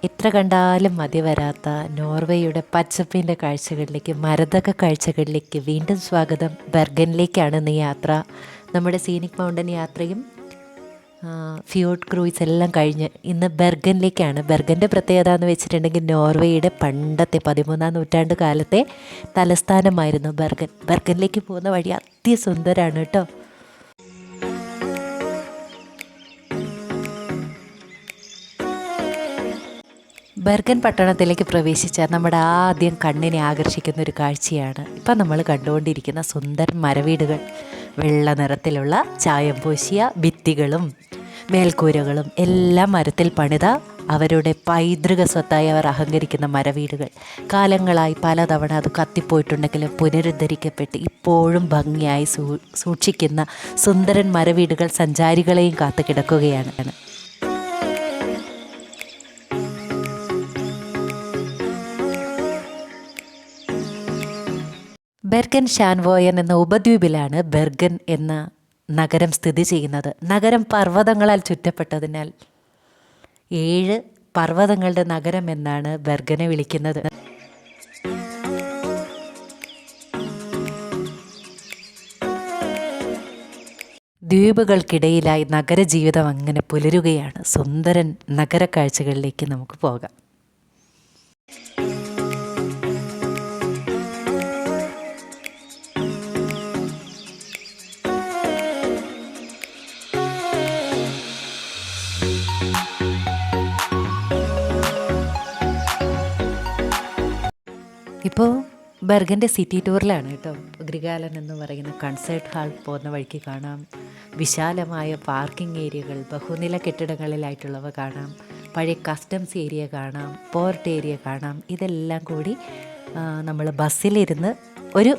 എത്ര കണ്ടാലും മതി വരാത്ത നോർവേയുടെ പച്ചപ്പിൻ്റെ കാഴ്ചകളിലേക്ക്, മരതക കാഴ്ചകളിലേക്ക് വീണ്ടും സ്വാഗതം. ബെർഗനിലേക്കാണ് ഇന്ന് യാത്ര. നമ്മുടെ സീനിക് മൗണ്ടൻ യാത്രയും ഫ്യൂഡ് ക്രൂയിസ് എല്ലാം കഴിഞ്ഞ് ഇന്ന് ബെർഗനിലേക്കാണ്. ബെർഗൻ്റെ പ്രത്യേകത എന്ന് വെച്ചിട്ടുണ്ടെങ്കിൽ നോർവേയുടെ പണ്ടത്തെ 13-ാം നൂറ്റാണ്ട് കാലത്തെ തലസ്ഥാനമായിരുന്നു ബെർഗൻ. ബെർഗനിലേക്ക് പോകുന്ന വഴി അതിസുന്ദരമാണ് കേട്ടോ. ബെർഗൻ പട്ടണത്തിലേക്ക് പ്രവേശിച്ചാൽ നമ്മുടെ ആദ്യം കണ്ണിനെ ആകർഷിക്കുന്ന ഒരു കാഴ്ചയാണ് ഇപ്പം നമ്മൾ കണ്ടുകൊണ്ടിരിക്കുന്ന സുന്ദര മരവീടുകൾ. വെള്ള നിറത്തിലുള്ള ചായം പൂശിയ ഭിത്തികളും മേൽക്കൂരകളും എല്ലാം മരത്തിൽ പണിത അവരുടെ പൈതൃക സ്വത്തായി അവർ അഹങ്കരിക്കുന്ന മരവീടുകൾ. കാലങ്ങളായി പലതവണ അത് കത്തിപ്പോയിട്ടുണ്ടെങ്കിലും പുനരുദ്ധരിക്കപ്പെട്ട് ഇപ്പോഴും ഭംഗിയായി സൂക്ഷിക്കുന്ന സുന്ദരൻ മരവീടുകൾ സഞ്ചാരികളെയും കാത്തു കിടക്കുകയാണ്. ബെർഗൻ ഷാൻവോയൻ എന്ന ഉപദ്വീപിലാണ് ബെർഗൻ എന്ന നഗരം സ്ഥിതി ചെയ്യുന്നത്. നഗരം പർവ്വതങ്ങളാൽ ചുറ്റപ്പെട്ടതിനാൽ 7 പർവ്വതങ്ങളുടെ നഗരം എന്നാണ് ബെർഗനെ വിളിക്കുന്നത്. ദ്വീപുകൾക്കിടയിലായി നഗരജീവിതം അങ്ങനെ പുലരുകയാണ്. സുന്ദരൻ നഗര കാഴ്ചകളിലേക്ക് നമുക്ക് പോകാം. ഇപ്പോൾ ബെർഗൻ്റെ സിറ്റി ടൂറിലാണ് കേട്ടോ. ഗ്രിഗാലൻ എന്ന് പറയുന്ന കൺസേർട്ട് ഹാൾ പോകുന്ന വഴിക്ക് കാണാം. വിശാലമായ പാർക്കിംഗ് ഏരിയകൾ, ബഹുനില കെട്ടിടങ്ങളിലായിട്ടുള്ളവ കാണാം. പഴയ കസ്റ്റംസ് ഏരിയ കാണാം, പോർട്ട് ഏരിയ കാണാം. ഇതെല്ലാം കൂടി നമ്മൾ ബസ്സിലിരുന്ന് ഒരു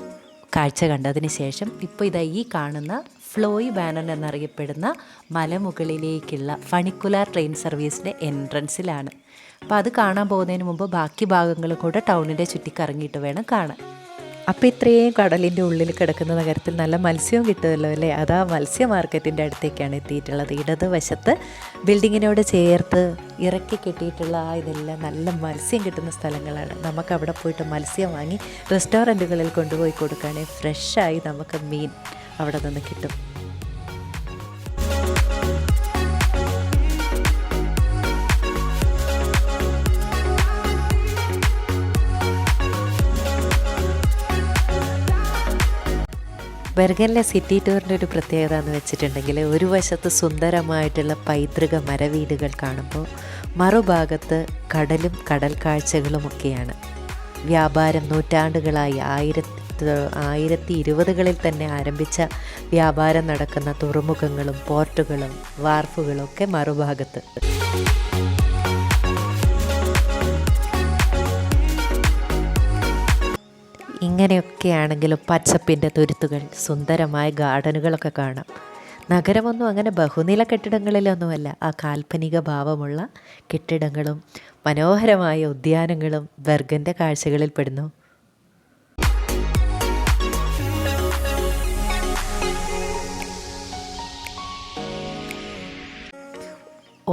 കാഴ്ച കണ്ടതിന് ശേഷം ഇപ്പോൾ ഇതാ ഈ കാണുന്ന ഫ്ലോയ് ബാനൻ എന്നറിയപ്പെടുന്ന മലമുകളിലേക്കുള്ള ഫണിക്കുലാർ ട്രെയിൻ സർവീസിൻ്റെ എൻട്രൻസിലാണ്. അപ്പോൾ അത് കാണാൻ പോകുന്നതിന് മുമ്പ് ബാക്കി ഭാഗങ്ങളും കൂടെ ടൗണിൻ്റെ ചുറ്റിക്കറങ്ങിയിട്ട് വേണം കാണാൻ. അപ്പോൾ ഇത്രയും കടലിൻ്റെ ഉള്ളിൽ കിടക്കുന്ന നഗരത്തിൽ നല്ല മത്സ്യവും കിട്ടുമല്ലോ അല്ലേ. അതാ മത്സ്യ മാർക്കറ്റിൻ്റെ അടുത്തേക്കാണ് എത്തിയിട്ടുള്ളത്. ഇടതുവശത്ത് ബിൽഡിങ്ങിനോട് ചേർത്ത് ഇറക്കി കെട്ടിയിട്ടുള്ള ഇതെല്ലാം നല്ല മത്സ്യം കിട്ടുന്ന സ്ഥലങ്ങളാണ്. നമുക്കവിടെ പോയിട്ട് മത്സ്യം വാങ്ങി റെസ്റ്റോറൻറ്റുകളിൽ കൊണ്ടുപോയി കൊടുക്കുകയാണെങ്കിൽ ഫ്രഷായി നമുക്ക് മീൻ അവിടെ നിന്ന് കിട്ടും. ബെർഗനിലെ സിറ്റി ടൂറിൻ്റെ ഒരു പ്രത്യേകത എന്ന് വെച്ചിട്ടുണ്ടെങ്കിൽ ഒരു വശത്ത് സുന്ദരമായിട്ടുള്ള പൈതൃക മരവീടുകൾ കാണുമ്പോൾ മറുഭാഗത്ത് കടലും കടൽ കാഴ്ചകളുമൊക്കെയാണ്. വ്യാപാരം നൂറ്റാണ്ടുകളായി 1920കളിൽ തന്നെ ആരംഭിച്ച വ്യാപാരം നടക്കുന്ന തുറമുഖങ്ങളും പോർട്ടുകളും വാർഫുകളും ഒക്കെ മറുഭാഗത്ത്. ഇങ്ങനെയൊക്കെയാണെങ്കിലും പച്ചപ്പിൻ്റെ തുരുത്തുകൾ, സുന്ദരമായ ഗാർഡനുകളൊക്കെ കാണാം. നഗരമൊന്നും അങ്ങനെ ബഹുനില കെട്ടിടങ്ങളിലൊന്നുമല്ല. ആ കാൽപ്പനിക ഭാവമുള്ള കെട്ടിടങ്ങളും മനോഹരമായ ഉദ്യാനങ്ങളും ബെർഗൻ്റെ കാഴ്ചകളിൽ പെടുന്നു.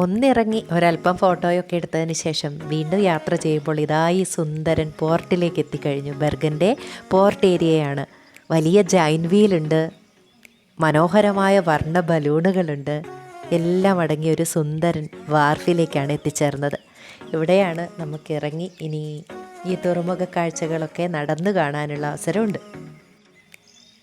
ഒന്നിറങ്ങി ഒരല്പം ഫോട്ടോയൊക്കെ എടുത്തതിന് ശേഷം വീണ്ടും യാത്ര ചെയ്യുമ്പോൾ ഇതായി സുന്ദരൻ പോർട്ടിലേക്ക് എത്തിക്കഴിഞ്ഞു. ബെർഗൻ്റെ പോർട്ട് ഏരിയയാണ്. വലിയ ജൈൻ വീലുണ്ട്, മനോഹരമായ വർണ്ണ ബലൂണുകളുണ്ട്. എല്ലാം അടങ്ങിയ ഒരു സുന്ദരൻ വാർഫിലേക്കാണ് എത്തിച്ചേർന്നത്. ഇവിടെയാണ് നമുക്ക് ഇറങ്ങി ഇനി ഈ തുറമുഖ കാഴ്ചകളൊക്കെ നടന്നു കാണാനുള്ള അവസരമുണ്ട്.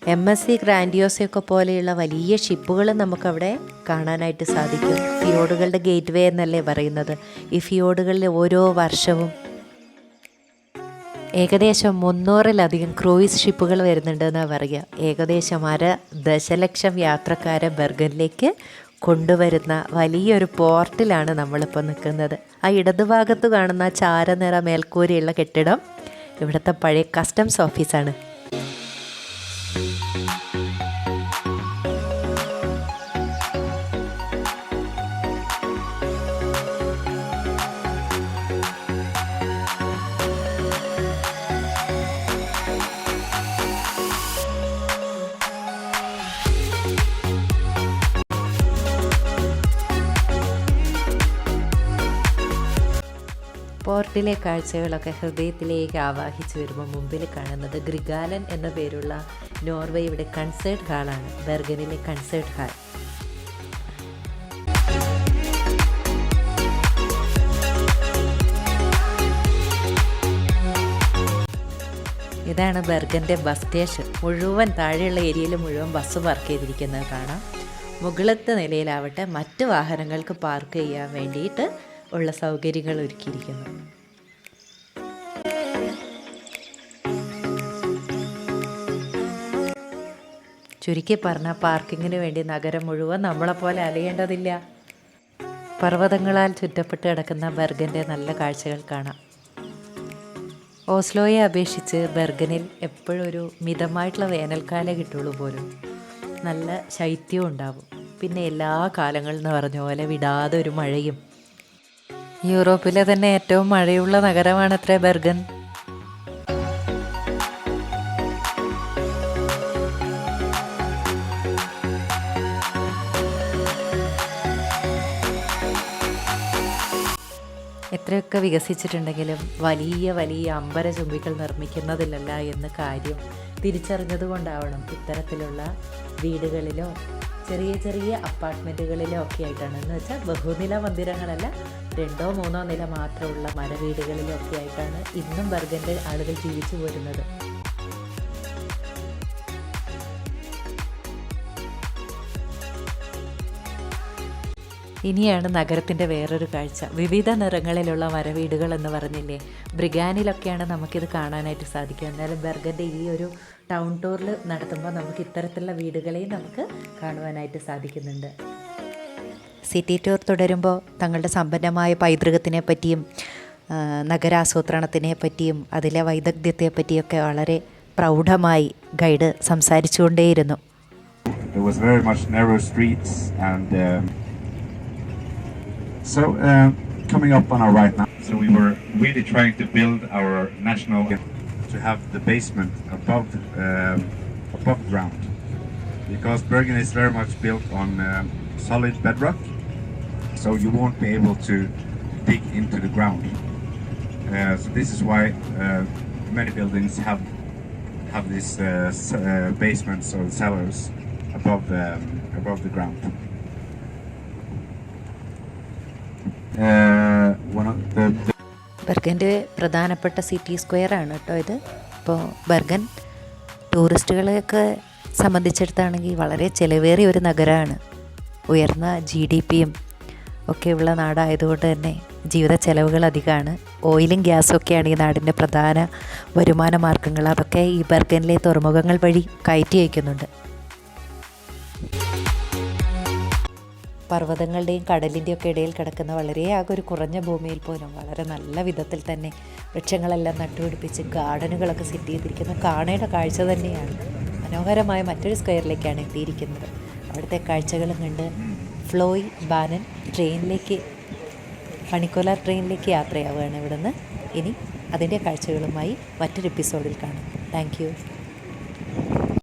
MSC ഗ്രാൻഡിയോസയൊക്കെ പോലെയുള്ള വലിയ ഷിപ്പുകൾ നമുക്കവിടെ കാണാനായിട്ട് സാധിക്കും. ഫിയോഡുകളുടെ ഗേറ്റ് വേ എന്നല്ലേ പറയുന്നത്. ഈ ഫിയോഡുകളിൽ ഓരോ വർഷവും ഏകദേശം 300-ലധികം ക്രൂയിസ് ഷിപ്പുകൾ വരുന്നുണ്ടെന്നാണ് പറയുക. ഏകദേശം 1.5 ദശലക്ഷം യാത്രക്കാരെ ബെർഗനിലേക്ക് കൊണ്ടുവരുന്ന വലിയൊരു പോർട്ടിലാണ് നമ്മളിപ്പോൾ നിൽക്കുന്നത്. ആ ഇടതുഭാഗത്ത് കാണുന്ന ചാരനിറ മേൽക്കൂരയുള്ള കെട്ടിടം ഇവിടുത്തെ പഴയ കസ്റ്റംസ് ഓഫീസാണ്. പോർട്ടിലെ കാഴ്ചകളൊക്കെ ഹൃദയത്തിലേക്ക് ആവാഹിച്ചു വരുമ്പോൾ മുമ്പിൽ കാണുന്നത് ഗ്രിഗാലൻ എന്ന പേരുള്ള നോർവേയുടെ കൺസേർട്ട് ഹാളാണ്. ബെർഗനിലെ കൺസേർട്ട് ഹാൾ. ഇതാണ് ബെർഗൻ്റെ ബസ് സ്റ്റേഷൻ. മുഴുവൻ താഴെയുള്ള ഏരിയയിൽ മുഴുവൻ ബസ് പാർക്ക് ചെയ്തിരിക്കുന്നത് കാണാം. മുകളിലത്തെ നിലയിലാവട്ടെ മറ്റ് വാഹനങ്ങൾക്ക് പാർക്ക് ചെയ്യാൻ വേണ്ടിയിട്ട് ഉള്ള സൗകര്യങ്ങൾ ഒരുക്കിയിരിക്കുന്നു. ചുരുക്കി പറഞ്ഞാൽ പാർക്കിങ്ങിന് വേണ്ടി നഗരം മുഴുവൻ നമ്മളെപ്പോലെ അലയേണ്ടതില്ല. പർവ്വതങ്ങളാൽ ചുറ്റപ്പെട്ട് കിടക്കുന്ന ബെർഗൻ്റെ നല്ല കാഴ്ചകൾ കാണാം. ഓസ്ലോയെ അപേക്ഷിച്ച് ബെർഗനിൽ എപ്പോഴും ഒരു മിതമായിട്ടുള്ള വേനൽക്കാലം കിട്ടുള്ളൂ പോലും. നല്ല ശൈത്യവും ഉണ്ടാവും. പിന്നെ എല്ലാ കാലങ്ങളെന്ന് പറഞ്ഞ പോലെ വിടാതെ ഒരു മഴയും. യൂറോപ്പിലെ തന്നെ ഏറ്റവും മഴയുള്ള നഗരമാണത്രേ ബെർഗൻ. എത്രയൊക്കെ വികസിച്ചിട്ടുണ്ടെങ്കിലും വലിയ വലിയ അമ്പരചുംബികൾ നിർമ്മിക്കുന്നതിലല്ല എന്ന കാര്യം തിരിച്ചറിഞ്ഞതുകൊണ്ടാവണം ഇത്തരത്തിലുള്ള വീടുകളിലോ ചെറിയ ചെറിയ അപ്പാർട്ട്മെൻറ്റുകളിലോ ഒക്കെ ആയിട്ടാണ്, എന്ന് വെച്ചാൽ ബഹുനില മന്ദിരങ്ങളല്ല, 2 or 3 നില മാത്രമുള്ള മരവീടുകളിലോ ഒക്കെ ആയിട്ടാണ് ഇന്നും ബെർഗൻ്റെ ആളുകൾ ജീവിച്ചു പോരുന്നത്. ഇനിയാണ് നഗരത്തിൻ്റെ വേറൊരു കാഴ്ച. വിവിധ നിറങ്ങളിലുള്ള മരവീടുകൾ എന്ന് പറഞ്ഞില്ലേ, ബ്രിഗാനിലൊക്കെയാണ് നമുക്കിത് കാണാനായിട്ട് സാധിക്കുക. എന്നാലും ബെർഗൻ്റെ ഈ ഒരു ടൗൺ ടൂറിൽ നടത്തുമ്പോൾ നമുക്ക് ഇത്തരത്തിലുള്ള വീടുകളെയും നമുക്ക് കാണുവാനായിട്ട് സാധിക്കുന്നുണ്ട്. സിറ്റി ടൂർ തുടരുമ്പോൾ തങ്ങളുടെ സമ്പന്നമായ പൈതൃകത്തിനെ പറ്റിയും നഗരാസൂത്രണത്തിനെ പറ്റിയും അതിലെ വൈദഗ്ധ്യത്തെ പറ്റിയൊക്കെ വളരെ പ്രൗഢമായി guide സംസാരിച്ചുകൊണ്ടേയിരുന്നു. So coming up on our right now, so we were really trying to build our national to have the basement above ground, because Bergen is very much built on solid bedrock, so you won't be able to dig into the ground. So this is why many buildings have this basements or cellars above the ground. ബെർഗൻ്റെ പ്രധാനപ്പെട്ട city square ആണ് കേട്ടോ ഇത്. ഇപ്പോൾ Bergen ടൂറിസ്റ്റുകളെയൊക്കെ സംബന്ധിച്ചിടത്താണെങ്കിൽ വളരെ ചിലവേറിയ ഒരു നഗരമാണ്. ഉയർന്ന GDPയും ഒക്കെയുള്ള നാടായതുകൊണ്ട് തന്നെ ജീവിത ചെലവുകൾ അധികമാണ്. ഓയിലും ഗ്യാസും ഒക്കെയാണ് ഈ നാടിൻ്റെ പ്രധാന വരുമാന മാർഗങ്ങൾ. അതൊക്കെ ഈ ബെർഗനിലെ തുറമുഖങ്ങൾ വഴി കയറ്റി അയക്കുന്നുണ്ട്. പർവ്വതങ്ങളുടെയും കടലിൻ്റെയും ഒക്കെ ഇടയിൽ കിടക്കുന്ന വളരെ ആകെ ഒരു കുറഞ്ഞ ഭൂമിയിൽ പോലും വളരെ നല്ല വിധത്തിൽ തന്നെ വൃക്ഷങ്ങളെല്ലാം നട്ടുപിടിപ്പിച്ച് ഗാർഡനുകളൊക്കെ സെറ്റ് ചെയ്തിരിക്കുന്ന കാണേണ്ട കാഴ്ച തന്നെയാണ്. മനോഹരമായ മറ്റൊരു സ്ക്വയറിലേക്കാണ് എത്തിയിരിക്കുന്നത്. അവിടുത്തെ കാഴ്ചകളും കണ്ട് ഫ്ലോയ് ബാനൻ പണിക്കോല ട്രെയിനിലേക്ക് യാത്രയാവുകയാണ് ഇവിടുന്ന്. ഇനി അതിൻ്റെ കാഴ്ചകളുമായി മറ്റൊരു എപ്പിസോഡിൽ കാണാം. Thank you.